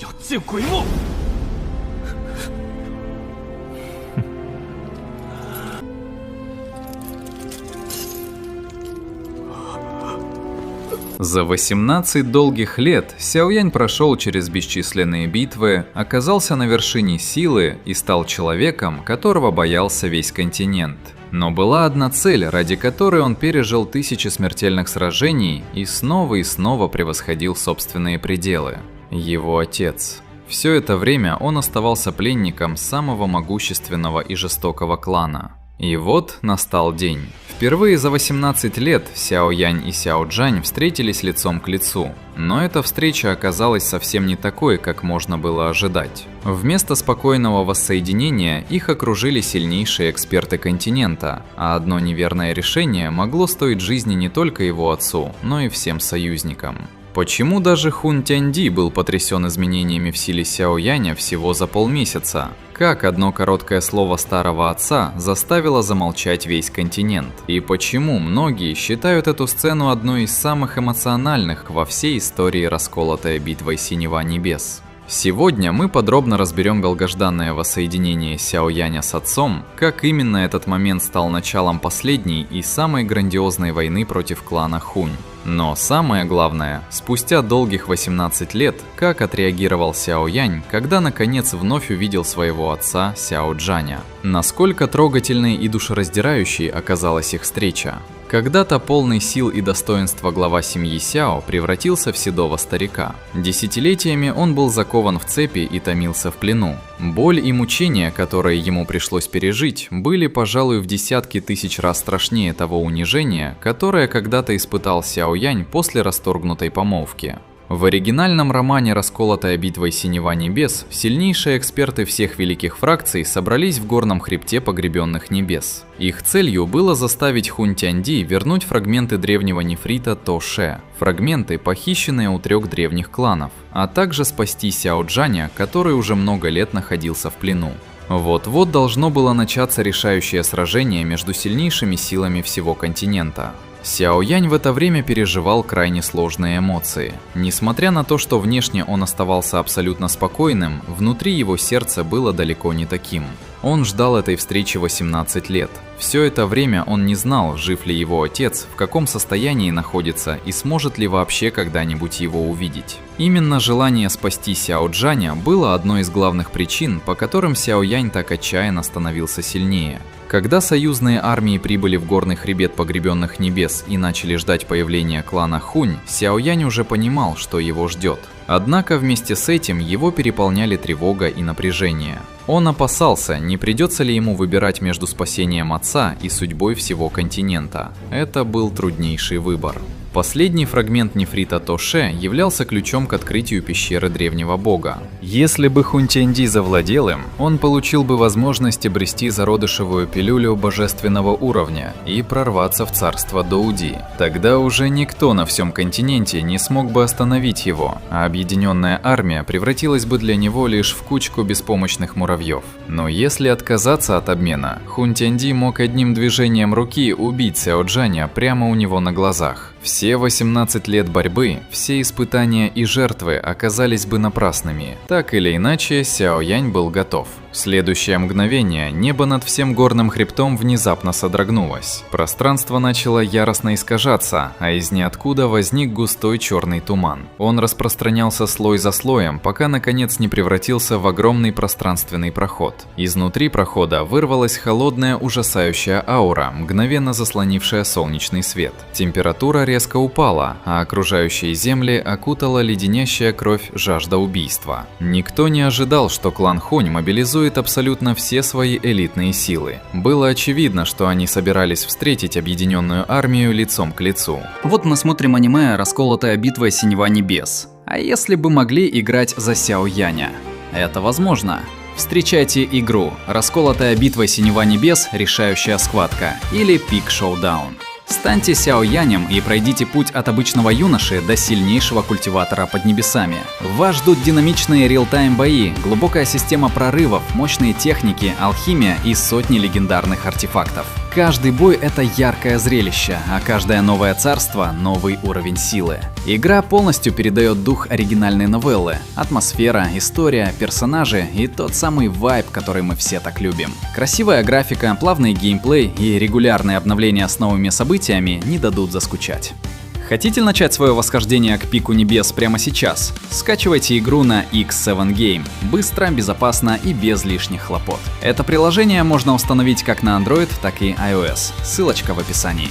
要见鬼目！ За 18 долгих лет Сяоянь прошел через бесчисленные битвы, оказался на вершине силы и стал человеком, которого боялся весь континент. Но была одна цель, ради которой он пережил тысячи смертельных сражений и снова превосходил собственные пределы. Его отец. Все это время он оставался пленником самого могущественного и жестокого клана. И вот настал день. Впервые за 18 лет Сяоянь и Сяо Джань встретились лицом к лицу. Но эта встреча оказалась совсем не такой, как можно было ожидать. Вместо спокойного воссоединения их окружили сильнейшие эксперты континента, а одно неверное решение могло стоить жизни не только его отцу, но и всем союзникам. Почему даже Хун Тяньди был потрясен изменениями в силе Сяояня всего за полмесяца? Как одно короткое слово старого отца заставило замолчать весь континент? И почему многие считают эту сцену одной из самых эмоциональных во всей истории расколотой битвой Синего Небес? Сегодня мы подробно разберем долгожданное воссоединение Сяояня с отцом, как именно этот момент стал началом последней и самой грандиозной войны против клана Хунь. Но самое главное, спустя долгих 18 лет, как отреагировал Сяоянь, когда наконец вновь увидел своего отца Сяо Джаня. Насколько трогательной и душераздирающей оказалась их встреча. Когда-то полный сил и достоинства глава семьи Сяо превратился в седого старика. Десятилетиями он был закован в цепи и томился в плену. Боль и мучения, которые ему пришлось пережить, были, пожалуй, в десятки тысяч раз страшнее того унижения, которое когда-то испытал Сяоянь после расторгнутой помолвки. В оригинальном романе «Расколотая битвой Синего Небес» сильнейшие эксперты всех великих фракций собрались в горном хребте Погребенных Небес. Их целью было заставить Хун Тяньди вернуть фрагменты древнего нефрита То-Ше, фрагменты, похищенные у 3 древних кланов, а также спасти Сяо Джаня, который уже много лет находился в плену. Вот-вот должно было начаться решающее сражение между сильнейшими силами всего континента. Сяоянь в это время переживал крайне сложные эмоции. Несмотря на то, что внешне он оставался абсолютно спокойным, внутри его сердце было далеко не таким. Он ждал этой встречи 18 лет. Все это время он не знал, жив ли его отец, в каком состоянии находится и сможет ли вообще когда-нибудь его увидеть. Именно желание спасти Сяо Джаня было одной из главных причин, по которым Сяоянь так отчаянно становился сильнее. Когда союзные армии прибыли в горный хребет Погребенных Небес и начали ждать появления клана Хунь, Сяоянь уже понимал, что его ждет. Однако вместе с этим его переполняли тревога и напряжение. Он опасался, не придется ли ему выбирать между спасением отца и судьбой всего континента. Это был труднейший выбор. Последний фрагмент нефрита То-Ше являлся ключом к открытию пещеры древнего бога. Если бы Хун Тяньди завладел им, он получил бы возможность обрести зародышевую пилюлю божественного уровня и прорваться в царство Доуди. Тогда уже никто на всем континенте не смог бы остановить его, а объединенная армия превратилась бы для него лишь в кучку беспомощных муравьев. Но если отказаться от обмена, Хун Тяньди мог одним движением руки убить Сяо Джаня прямо у него на глазах. Все 18 лет борьбы, все испытания и жертвы оказались бы напрасными. Так или иначе, Сяоянь был готов. В следующее мгновение небо над всем горным хребтом внезапно содрогнулось. Пространство начало яростно искажаться, а из ниоткуда возник густой черный туман. Он распространялся слой за слоем, пока наконец не превратился в огромный пространственный проход. Изнутри прохода вырвалась холодная ужасающая аура, мгновенно заслонившая солнечный свет. Температура резко упала, а окружающие земли окутала леденящая кровь жажда убийства. Никто не ожидал, что клан Хунь мобилизует абсолютно все свои элитные силы. Было очевидно, что они собирались встретить объединенную армию лицом к лицу. Вот мы смотрим аниме «Расколотая битва Синего Небес». А если бы могли играть за Сяояня? Это возможно. Встречайте игру «Расколотая битва Синего Небес. Решающая схватка» или «Пик Шоудаун». Станьте Сяоянем и пройдите путь от обычного юноши до сильнейшего культиватора под небесами. Вас ждут динамичные реал-тайм бои, глубокая система прорывов, мощные техники, алхимия и сотни легендарных артефактов. Каждый бой — это яркое зрелище, а каждое новое царство — новый уровень силы. Игра полностью передает дух оригинальной новеллы. Атмосфера, история, персонажи и тот самый вайб, который мы все так любим. Красивая графика, плавный геймплей и регулярные обновления с новыми событиями не дадут заскучать. Хотите начать свое восхождение к пику небес прямо сейчас? Скачивайте игру на X7 Game. Быстро, безопасно и без лишних хлопот. Это приложение можно установить как на Android, так и iOS. Ссылочка в описании.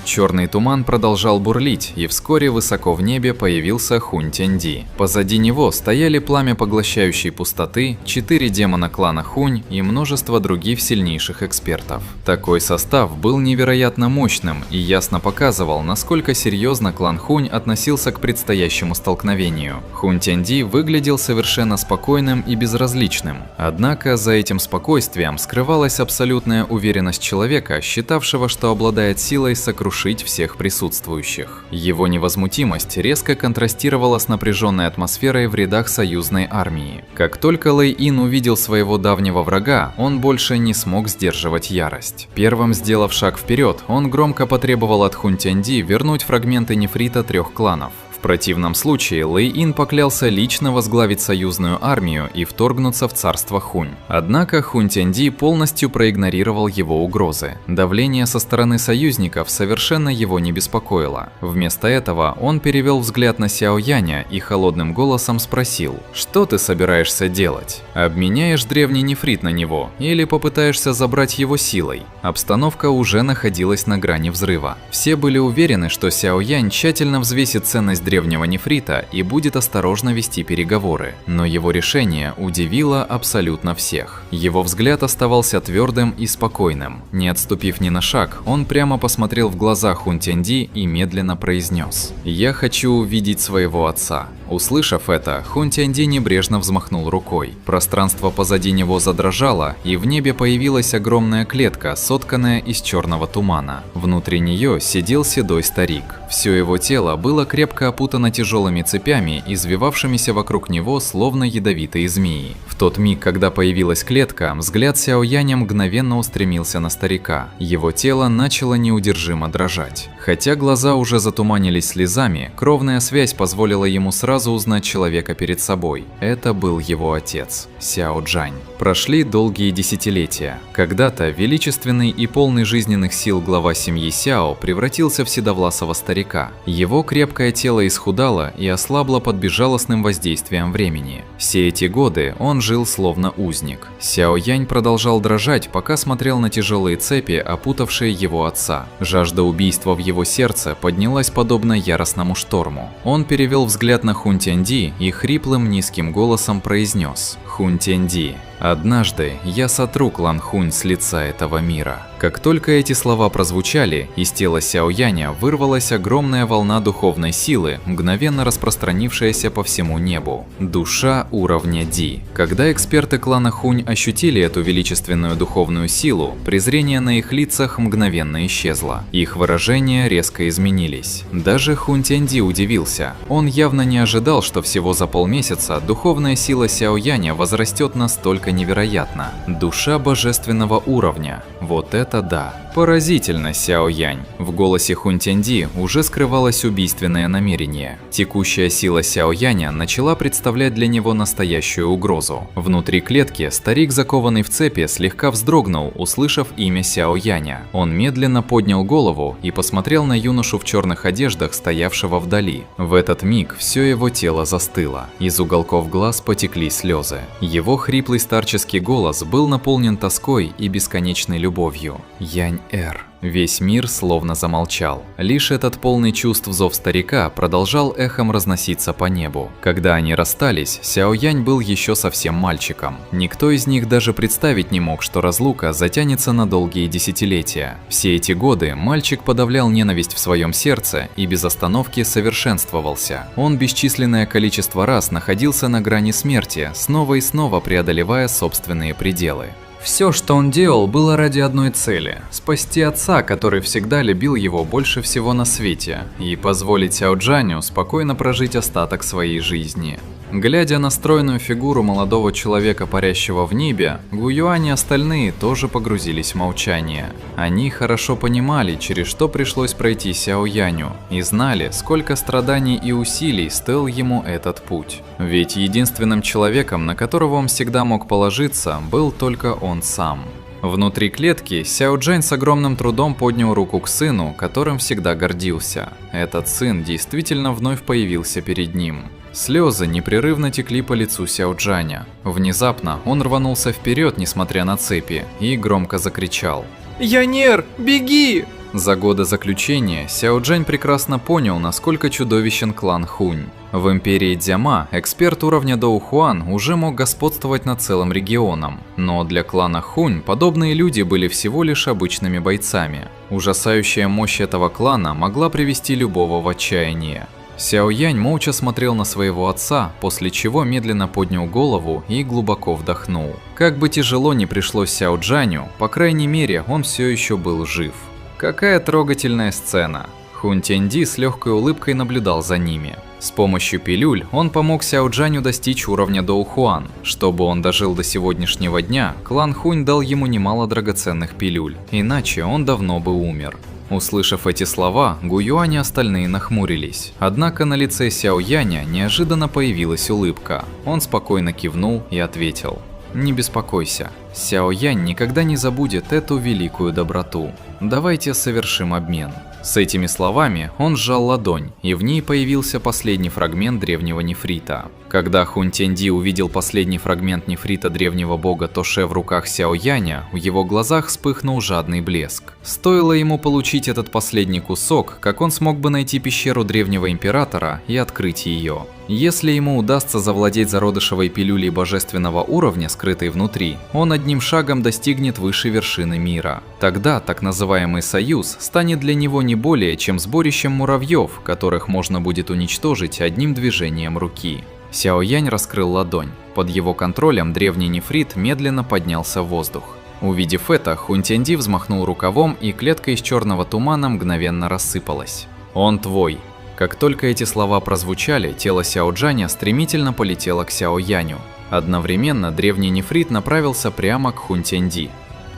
Черный туман продолжал бурлить, и вскоре высоко в небе появился Хунь Тяньди. Позади него стояли пламя поглощающей пустоты, 4 демона клана Хунь и множество других сильнейших экспертов. Такой состав был невероятно мощным и ясно показывал, насколько серьезно клан Хунь относился к предстоящему столкновению. Хунь Тяньди выглядел совершенно спокойным и безразличным. Однако за этим спокойствием скрывалась абсолютная уверенность человека, считавшего, что обладает силой сокрушить всех присутствующих. Его невозмутимость резко контрастировала с напряженной атмосферой в рядах союзной армии. Как только Лэй Ин увидел своего давнего врага, он больше не смог сдерживать ярость. Первым сделав шаг вперед, он громко потребовал от Хунь Тяньди вернуть фрагменты нефрита 3 кланов. В противном случае Лэй Ин поклялся лично возглавить союзную армию и вторгнуться в царство Хунь. Однако Хунь Тяньди полностью проигнорировал его угрозы. Давление со стороны союзников совершенно его не беспокоило. Вместо этого он перевел взгляд на Сяо Яня и холодным голосом спросил: «Что ты собираешься делать? Обменяешь древний нефрит на него или попытаешься забрать его силой?» Обстановка уже находилась на грани взрыва. Все были уверены, что Сяо Янь тщательно взвесит ценность древнего нефрита и будет осторожно вести переговоры. Но его решение удивило абсолютно всех. Его взгляд оставался твердым и спокойным. Не отступив ни на шаг, он прямо посмотрел в глаза Хунь Тяньди и медленно произнес: «Я хочу увидеть своего отца». Услышав это, Хунь Тяньди небрежно взмахнул рукой. Пространство позади него задрожало, и в небе появилась огромная клетка, сотканная из черного тумана. Внутри нее сидел седой старик. Все его тело было крепко опутано тяжелыми цепями, извивавшимися вокруг него словно ядовитые змеи. В тот миг, когда появилась клетка, взгляд Сяо Яня мгновенно устремился на старика. Его тело начало неудержимо дрожать. Хотя глаза уже затуманились слезами, кровная связь позволила ему сразу узнать человека перед собой. Это был его отец, Сяо Джань. Прошли долгие десятилетия. Когда-то величественный и полный жизненных сил глава семьи Сяо превратился в седовласого старика. Его крепкое тело исхудало и ослабло под безжалостным воздействием времени. Все эти годы он жил словно узник. Сяо Янь продолжал дрожать, пока смотрел на тяжелые цепи, опутавшие его отца. Жажда убийства в его сердце поднялась подобно яростному шторму. Он перевел взгляд на Хунь Тяньди и хриплым низким голосом произнес: «Хунь Тяньди, однажды я сотру клан Хунь с лица этого мира». Как только эти слова прозвучали, из тела Сяо Яня вырвалась огромная волна духовной силы, мгновенно распространившаяся по всему небу. Душа уровня Ди. Когда эксперты клана Хунь ощутили эту величественную духовную силу, презрение на их лицах мгновенно исчезло. Их выражения резко изменились. Даже Хунь Тяньди удивился. Он явно не ожидал, что всего за полмесяца духовная сила Сяо Яня возрастет настолько невероятно. Душа божественного уровня. Вот это да. Поразительно, Сяо Янь. В голосе Хунь Тяньди уже скрывалось убийственное намерение. Текущая сила Сяо Яня начала представлять для него настоящую угрозу. Внутри клетки старик, закованный в цепи, слегка вздрогнул, услышав имя Сяо Яня. Он медленно поднял голову и посмотрел на юношу в черных одеждах, стоявшего вдали. В этот миг все его тело застыло. Из уголков глаз потекли слезы. Его хриплый старческий голос был наполнен тоской и бесконечной любовью. Янь-Эр. Весь мир словно замолчал. Лишь этот полный чувств зов старика продолжал эхом разноситься по небу. Когда они расстались, Сяо Янь был еще совсем мальчиком. Никто из них даже представить не мог, что разлука затянется на долгие десятилетия. Все эти годы мальчик подавлял ненависть в своем сердце и без остановки совершенствовался. Он бесчисленное количество раз находился на грани смерти, снова и снова преодолевая собственные пределы. Все, что он делал, было ради одной цели – спасти отца, который всегда любил его больше всего на свете, и позволить Сяо Джаню спокойно прожить остаток своей жизни. Глядя на стройную фигуру молодого человека, парящего в небе, Гуюань и остальные тоже погрузились в молчание. Они хорошо понимали, через что пришлось пройти Сяо Яню, и знали, сколько страданий и усилий стоил ему этот путь. Ведь единственным человеком, на которого он всегда мог положиться, был только он сам. Внутри клетки Сяо Джань с огромным трудом поднял руку к сыну, которым всегда гордился. Этот сын действительно вновь появился перед ним. Слезы непрерывно текли по лицу Сяо Джаня. Внезапно он рванулся вперед, несмотря на цепи, и громко закричал: «Янер, беги!» За годы заключения Сяо Джань прекрасно понял, насколько чудовищен клан Хунь. В империи Дзяма эксперт уровня Доухуан уже мог господствовать над целым регионом, но для клана Хунь подобные люди были всего лишь обычными бойцами. Ужасающая мощь этого клана могла привести любого в отчаяние. Сяо Янь молча смотрел на своего отца, после чего медленно поднял голову и глубоко вдохнул. Как бы тяжело ни пришлось Сяо Джаню, по крайней мере, он все еще был жив. Какая трогательная сцена. Хун Тяньди с легкой улыбкой наблюдал за ними. С помощью пилюль он помог Сяо Джаню достичь уровня Доухуан. Чтобы он дожил до сегодняшнего дня, клан Хунь дал ему немало драгоценных пилюль, иначе он давно бы умер. Услышав эти слова, Гуюань и остальные нахмурились. Однако на лице Сяо Яня неожиданно появилась улыбка. Он спокойно кивнул и ответил: «Не беспокойся, Сяо Янь никогда не забудет эту великую доброту. Давайте совершим обмен». С этими словами он сжал ладонь, и в ней появился последний фрагмент древнего нефрита. Когда Хун Тяньди увидел последний фрагмент нефрита древнего бога Тоше в руках Сяо Яня, в его глазах вспыхнул жадный блеск. Стоило ему получить этот последний кусок, как он смог бы найти пещеру древнего императора и открыть ее. Если ему удастся завладеть зародышевой пилюлей божественного уровня, скрытой внутри, он одним шагом достигнет высшей вершины мира. Тогда так называемый союз станет для него не более чем сборищем муравьев, которых можно будет уничтожить одним движением руки. Сяо Янь раскрыл ладонь. Под его контролем древний нефрит медленно поднялся в воздух. Увидев это, Хун Тяньди взмахнул рукавом, и клетка из черного тумана мгновенно рассыпалась. «Он твой». Как только эти слова прозвучали, тело Сяо Джаня стремительно полетело к Сяо Яню. Одновременно древний нефрит направился прямо к Хун Тяньди.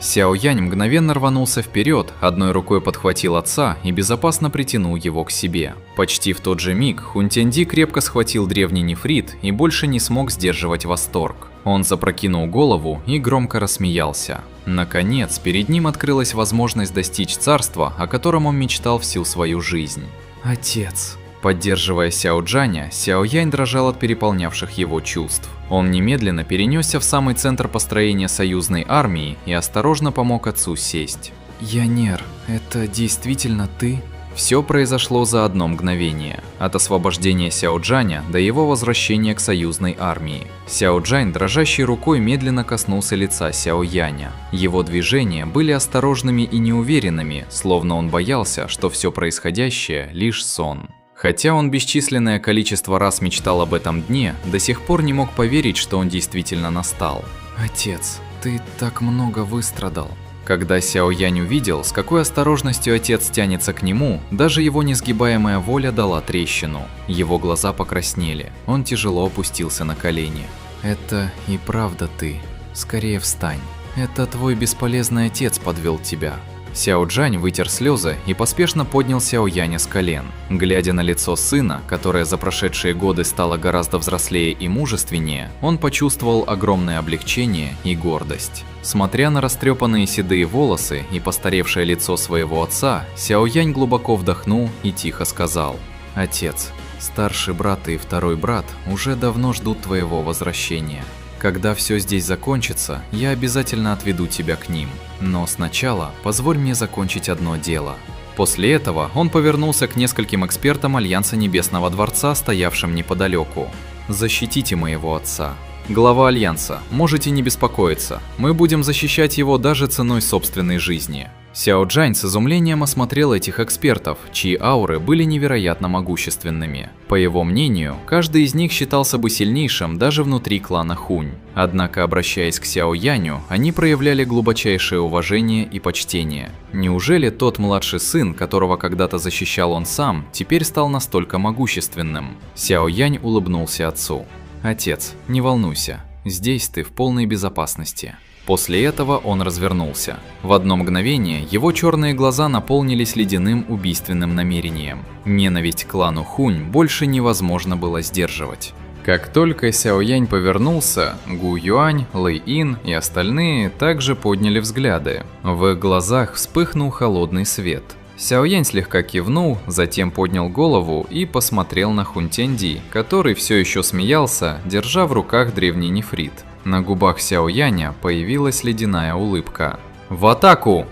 Сяо Янь мгновенно рванулся вперед, одной рукой подхватил отца и безопасно притянул его к себе. Почти в тот же миг Хун Тяньди крепко схватил древний нефрит и больше не смог сдерживать восторг. Он запрокинул голову и громко рассмеялся. Наконец, перед ним открылась возможность достичь царства, о котором он мечтал всю свою жизнь. «Отец». Поддерживая Сяо Джаня, Сяо Янь дрожал от переполнявших его чувств. Он немедленно перенесся в самый центр построения союзной армии и осторожно помог отцу сесть. «Янер, это действительно ты?» Все произошло за одно мгновение, от освобождения Сяо Джаня до его возвращения к союзной армии. Сяо Джань дрожащей рукой медленно коснулся лица Сяо Яня. Его движения были осторожными и неуверенными, словно он боялся, что все происходящее лишь сон. Хотя он бесчисленное количество раз мечтал об этом дне, до сих пор не мог поверить, что он действительно настал. «Отец, ты так много выстрадал». Когда Сяо Янь увидел, с какой осторожностью отец тянется к нему, даже его несгибаемая воля дала трещину. Его глаза покраснели, он тяжело опустился на колени. «Это и правда ты. Скорее встань. Это твой бесполезный отец подвел тебя». Сяо Джань вытер слезы и поспешно поднял Сяо Яня с колен. Глядя на лицо сына, которое за прошедшие годы стало гораздо взрослее и мужественнее, он почувствовал огромное облегчение и гордость. Смотря на растрепанные седые волосы и постаревшее лицо своего отца, Сяо Янь глубоко вдохнул и тихо сказал: «Отец, старший брат и второй брат уже давно ждут твоего возвращения. Когда все здесь закончится, я обязательно отведу тебя к ним. Но сначала позволь мне закончить одно дело». После этого он повернулся к нескольким экспертам Альянса Небесного Дворца, стоявшим неподалеку. «Защитите моего отца. Глава Альянса, можете не беспокоиться. Мы будем защищать его даже ценой собственной жизни». Сяо Джань с изумлением осмотрел этих экспертов, чьи ауры были невероятно могущественными. По его мнению, каждый из них считался бы сильнейшим даже внутри клана Хунь. Однако, обращаясь к Сяо Яню, они проявляли глубочайшее уважение и почтение. Неужели тот младший сын, которого когда-то защищал он сам, теперь стал настолько могущественным? Сяо Янь улыбнулся отцу. «Отец, не волнуйся, здесь ты в полной безопасности». После этого он развернулся. В одно мгновение его черные глаза наполнились ледяным убийственным намерением. Ненависть к клану Хунь больше невозможно было сдерживать. Как только Сяо Янь повернулся, Гу Юань, Лэй Ин и остальные также подняли взгляды. В их глазах вспыхнул холодный свет. Сяо Янь слегка кивнул, затем поднял голову и посмотрел на Хун Тяньди, который все еще смеялся, держа в руках древний нефрит. На губах Сяо Яня появилась ледяная улыбка. «В атаку!»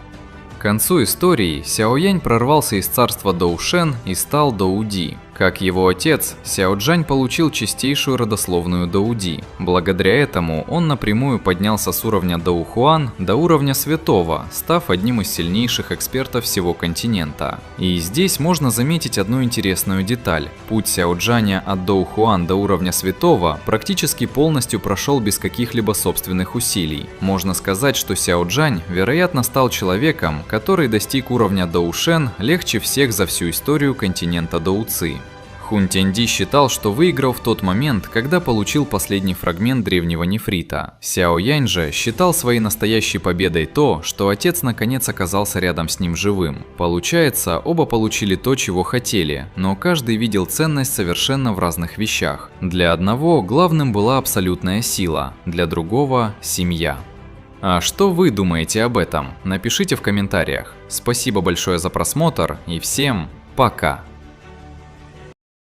К концу истории Сяо Янь прорвался из царства Доушен и стал Доуди. Как его отец, Сяо Джань получил чистейшую родословную Доуди. Благодаря этому он напрямую поднялся с уровня Доухуан до уровня святого, став одним из сильнейших экспертов всего континента. И здесь можно заметить одну интересную деталь. Путь Сяо Джаня от Доухуан до уровня святого практически полностью прошел без каких-либо собственных усилий. Можно сказать, что Сяо Джань, вероятно, стал человеком, который достиг уровня Доушен легче всех за всю историю континента Доуци. Хун Тяньди считал, что выиграл в тот момент, когда получил последний фрагмент древнего нефрита. Сяо Янь же считал своей настоящей победой то, что отец наконец оказался рядом с ним живым. Получается, оба получили то, чего хотели, но каждый видел ценность совершенно в разных вещах. Для одного главным была абсолютная сила, для другого – семья. А что вы думаете об этом? Напишите в комментариях. Спасибо большое за просмотр и всем пока!